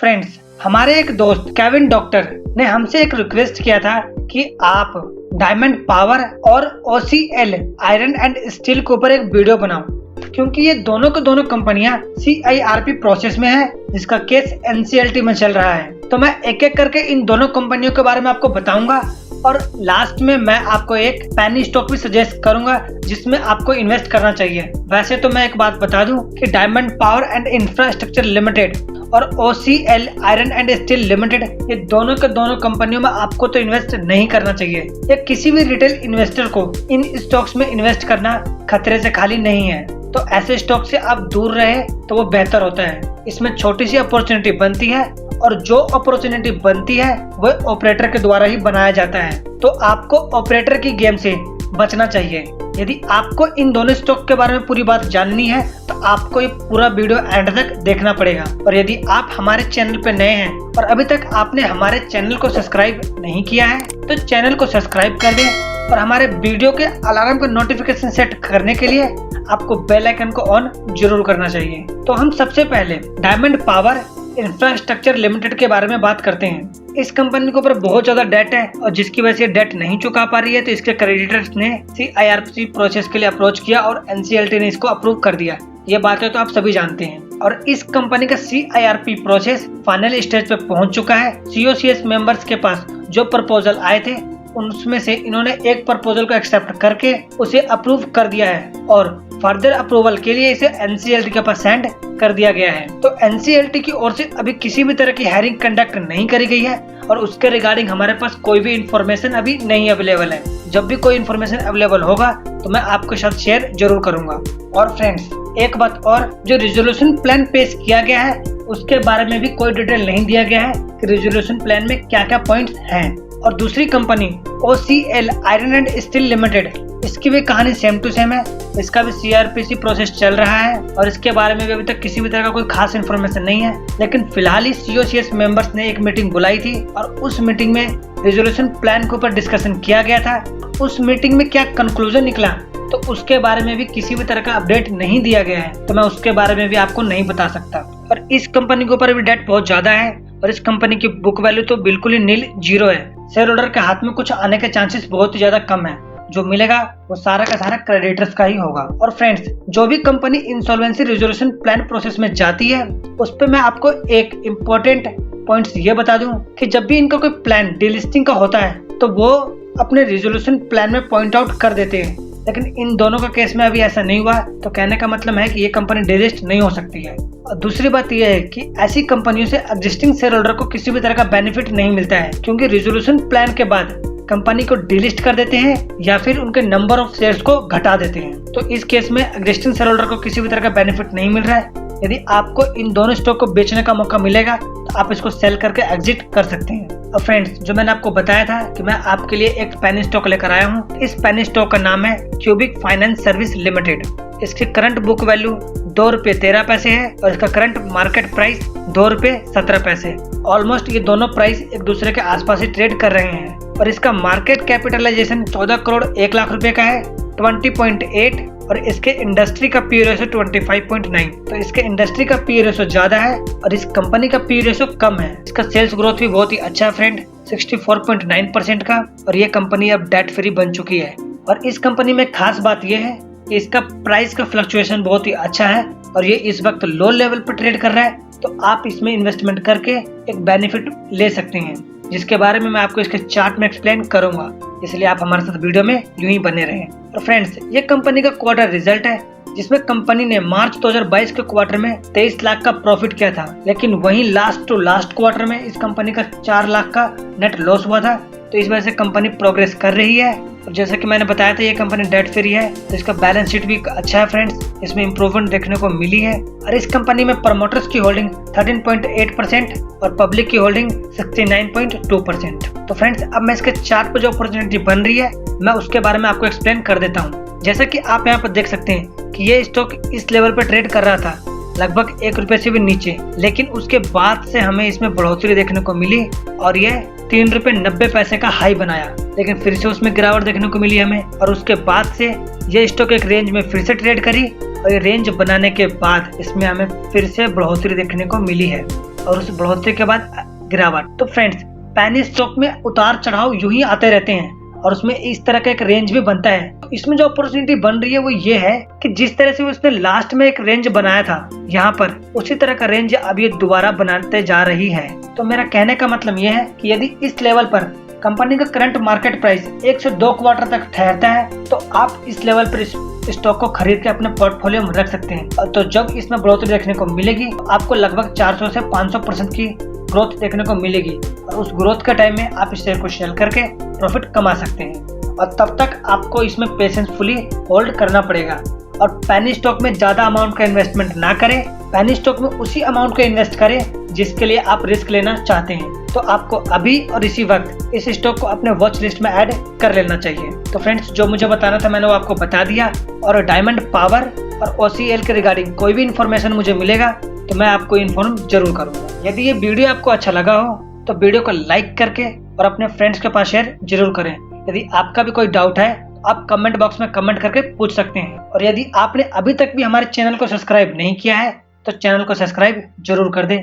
Friends, हमारे एक दोस्त केविन डॉक्टर ने हमसे एक रिक्वेस्ट किया था कि आप डायमंड पावर और OCL आयरन एंड स्टील के ऊपर एक वीडियो बनाओ, क्योंकि ये दोनों के दोनों कंपनियां CIRP प्रोसेस में है, जिसका केस NCLT में चल रहा है। तो मैं एक एक करके इन दोनों कंपनियों के बारे में आपको बताऊंगा और लास्ट में मैं आपको एक पेनी स्टॉक भी सजेस्ट करूंगा जिसमें आपको इन्वेस्ट करना चाहिए। वैसे तो मैं एक बात बता दूं कि diamond power and infrastructure limited और OCL iron and steel limited, ये दोनों के दोनों कंपनियों में आपको तो इन्वेस्ट नहीं करना चाहिए। या किसी भी रिटेल इन्वेस्टर को इन स्टॉक्स में इन्वेस्ट करना खतरे से खाली नहीं है, तो ऐसे स्टॉक से आप दूर रहे तो वो बेहतर होता है। इसमें छोटी सी अपॉर्चुनिटी बनती है और जो अपॉर्चुनिटी बनती है वह ऑपरेटर के द्वारा ही बनाया जाता है, तो आपको ऑपरेटर की गेम से बचना चाहिए। यदि आपको इन दोनों स्टॉक के बारे में पूरी बात जाननी है तो आपको ये पूरा वीडियो एंड तक देखना पड़ेगा। और यदि आप हमारे चैनल पे नए हैं और अभी तक आपने हमारे चैनल को सब्सक्राइब नहीं किया है तो चैनल को सब्सक्राइब कर दें और हमारे वीडियो के अलार्म का नोटिफिकेशन सेट करने के लिए आपको बेल आइकन को ऑन जरूर करना चाहिए। तो हम सबसे पहले डायमंड पावर इंफ्रास्ट्रक्चर लिमिटेड के बारे में बात करते हैं। इस कंपनी के ऊपर बहुत ज्यादा डेट है और जिसकी वजह से डेट नहीं चुका पा रही है, तो इसके क्रेडिटर्स ने CIRP प्रोसेस के लिए अप्रोच किया और NCLT ने इसको अप्रूव कर दिया। ये बातें तो आप सभी जानते हैं। और इस कंपनी का CIRP प्रोसेस फाइनल स्टेज पे पहुंच चुका है। COCS मेंबर्स के पास जो प्रपोजल आए थे उनमें से इन्होंने एक प्रपोजल को एक्सेप्ट करके उसे अप्रूव कर दिया है और फर्दर अप्रूवल के लिए इसे NCLT के पास सेंड कर दिया गया है। तो NCLT की ओर से अभी किसी भी तरह की हायरिंग कंडक्ट नहीं करी गई है और उसके रिगार्डिंग हमारे पास कोई भी इंफॉर्मेशन अभी नहीं अवेलेबल है। जब भी कोई इंफॉर्मेशन अवेलेबल होगा तो मैं आपके साथ शेयर जरूर करूंगा। और फ्रेंड्स, एक बात और, जो रिजोल्यूशन प्लान पेश किया गया है उसके बारे में भी कोई डिटेल नहीं दिया गया है कि रिजोल्यूशन प्लान में क्या क्या पॉइंट्स हैं। और दूसरी company OCL iron and steel limited, इसकी भी कहानी सेम टू सेम है। इसका भी CRPC प्रोसेस चल रहा है और इसके बारे में भी अभी तक किसी भी तरह का कोई खास इन्फॉर्मेशन नहीं है। लेकिन फिलहाल ही COCS मेंबर्स ने एक मीटिंग बुलाई थी और उस मीटिंग में रिजोल्यूशन प्लान के ऊपर डिस्कशन किया गया था। उस मीटिंग में क्या कंक्लूजन निकला तो उसके बारे में भी किसी भी तरह का अपडेट नहीं दिया गया है, तो मैं उसके बारे में भी आपको नहीं बता सकता। और इस कंपनी के ऊपर भी डेट बहुत ज्यादा है और इस कंपनी की बुक वैल्यू तो बिल्कुल ही नील जीरो है। शेयर होल्डर के हाथ में कुछ आने के चांसेस बहुत ही ज्यादा कम है। जो मिलेगा वो सारा का सारा क्रेडिटर्स का ही होगा। और फ्रेंड्स, जो भी company insolvency resolution plan process में जाती है उस पे मैं आपको एक इम्पोर्टेंट पॉइंट्स ये बता दूं कि जब भी इनका कोई प्लान डीलिस्टिंग का होता है तो वो अपने रिजोल्यूशन प्लान में पॉइंट आउट कर देते हैं। लेकिन इन दोनों का केस में अभी ऐसा नहीं हुआ, तो कहने का मतलब है कि ये कंपनी डिलिस्ट नहीं हो सकती है। और दूसरी बात यह है कि ऐसी कंपनियों से एग्जिस्टिंग शेयर होल्डर को किसी भी तरह का बेनिफिट नहीं मिलता है, क्योंकि रिजोल्यूशन प्लान के बाद कंपनी को डिलिस्ट कर देते हैं या फिर उनके नंबर ऑफ शेयर्स को घटा देते हैं। तो इस केस में एग्जिस्टिंग शेयर होल्डर को किसी भी तरह का बेनिफिट नहीं मिल रहा है। यदि आपको इन दोनों स्टॉक को बेचने का मौका मिलेगा तो आप इसको सेल करके एग्जिट कर सकते हैं। और फ्रेंड्स, जो मैंने आपको बताया था कि मैं आपके लिए एक पेनी स्टॉक लेकर आया हूँ, इस पेनी स्टॉक का नाम है क्यूबिक फाइनेंस सर्विस लिमिटेड। इसकी करंट बुक वैल्यू ₹2.13 है और इसका करंट मार्केट प्राइस ₹2.17। ऑलमोस्ट ये दोनों प्राइस एक दूसरे के आसपास ही ट्रेड कर रहे हैं। और इसका मार्केट कैपिटलाइजेशन 14 करोड़ 1 लाख रुपए का है, 20.8। और इसके इंडस्ट्री का पी रेशो 25.9। तो इसके इंडस्ट्री का पी रेशो ज्यादा है और इस कंपनी का पी रेशो कम है। इसका सेल्स ग्रोथ भी बहुत ही अच्छा है फ्रेंड, 64.9% का। और ये कंपनी अब डेट फ्री बन चुकी है। और इस कंपनी में खास बात यह है कि इसका प्राइस का फ्लक्चुएशन बहुत ही अच्छा है और ये इस वक्त लो लेवल पर ट्रेड कर रहा है, तो आप इसमें इन्वेस्टमेंट करके एक बेनिफिट ले सकते हैं, जिसके बारे में मैं आपको इसके चार्ट में एक्सप्लेन करूंगा। इसलिए आप हमारे साथ वीडियो में यूं ही बने रहें। और फ्रेंड्स, ये कंपनी का क्वार्टर रिजल्ट है जिसमें कंपनी ने मार्च 2022 के क्वार्टर में 23 लाख का प्रॉफिट किया था, लेकिन वहीं लास्ट टू लास्ट क्वार्टर में इस कंपनी का 4 लाख का नेट लॉस हुआ था। तो इस वजह से कंपनी प्रोग्रेस कर रही है। और जैसा कि मैंने बताया था, ये कंपनी डेट फ्री है, तो इसका बैलेंस शीट भी अच्छा है फ्रेंड्स, इसमें इम्प्रूवमेंट देखने को मिली है। और इस कंपनी में प्रमोटर्स की होल्डिंग 13.8% और पब्लिक की होल्डिंग 69.2%। तो फ्रेंड्स, अब मैं इसके चार्ट पर जो अपॉर्चुनिटी बन रही है मैं उसके बारे में आपको एक्सप्लेन कर देता हूँ। जैसा कि आप यहाँ पर देख सकते हैं कि ये स्टॉक इस लेवल पर ट्रेड कर रहा था, लगभग ₹1 से भी नीचे, लेकिन उसके बाद से हमें इसमें बढ़ोतरी देखने को मिली और यह ₹3.90 का हाई बनाया, लेकिन फिर से उसमें गिरावट देखने को मिली हमें। और उसके बाद से ये स्टॉक एक रेंज में फिर से ट्रेड करी और ये रेंज बनाने के बाद इसमें हमें फिर से बढ़ोतरी देखने को मिली है। और उस बढ़ोतरी के बाद गिरावट। तो फ्रेंड्स, पेनी स्टॉक में उतार चढ़ाव यूं ही आते रहते हैं और उसमें इस तरह का एक रेंज भी बनता है। तो इसमें जो अपॉर्चुनिटी बन रही है वो ये है कि जिस तरह से उसने लास्ट में एक रेंज बनाया था यहाँ पर, उसी तरह का रेंज अब ये दोबारा बनाते जा रही है। तो मेरा कहने का मतलब ये है कि यदि इस लेवल पर कंपनी का करंट मार्केट प्राइस 1 से 2 क्वार्टर तक ठहरता है तो आप इस लेवल पर स्टॉक को खरीद के अपने पोर्टफोलियो में रख सकते हैं। तो जब इसमें बढ़ोतरी देखने को मिलेगी आपको लगभग 400 से 500% की ग्रोथ देखने को मिलेगी और उस ग्रोथ के टाइम में आप इस शेयर को सेल करके प्रॉफिट कमा सकते हैं। और तब तक आपको इसमें पेशेंसफुली होल्ड करना पड़ेगा और पेनी स्टॉक में ज्यादा अमाउंट का इन्वेस्टमेंट ना करें। पेनी स्टॉक में उसी अमाउंट को इन्वेस्ट करें जिसके लिए आप रिस्क लेना चाहते हैं। तो आपको अभी और इसी वक्त इस स्टॉक को अपने वॉच लिस्ट में ऐड कर लेना चाहिए। तो फ्रेंड्स, जो मुझे बताना था मैंने वो आपको बता दिया। और डायमंड पावर और OCL के रिगार्डिंग कोई भी इन्फॉर्मेशन मुझे मिलेगा तो मैं आपको इन्फॉर्म जरूर करूंगा। यदि ये वीडियो आपको अच्छा लगा हो तो वीडियो को लाइक करके और अपने फ्रेंड्स के पास शेयर जरूर करें। यदि आपका भी कोई डाउट है तो आप कमेंट बॉक्स में कमेंट करके पूछ सकते हैं। और यदि आपने अभी तक भी हमारे चैनल को सब्सक्राइब नहीं किया है तो चैनल को सब्सक्राइब जरूर कर दें।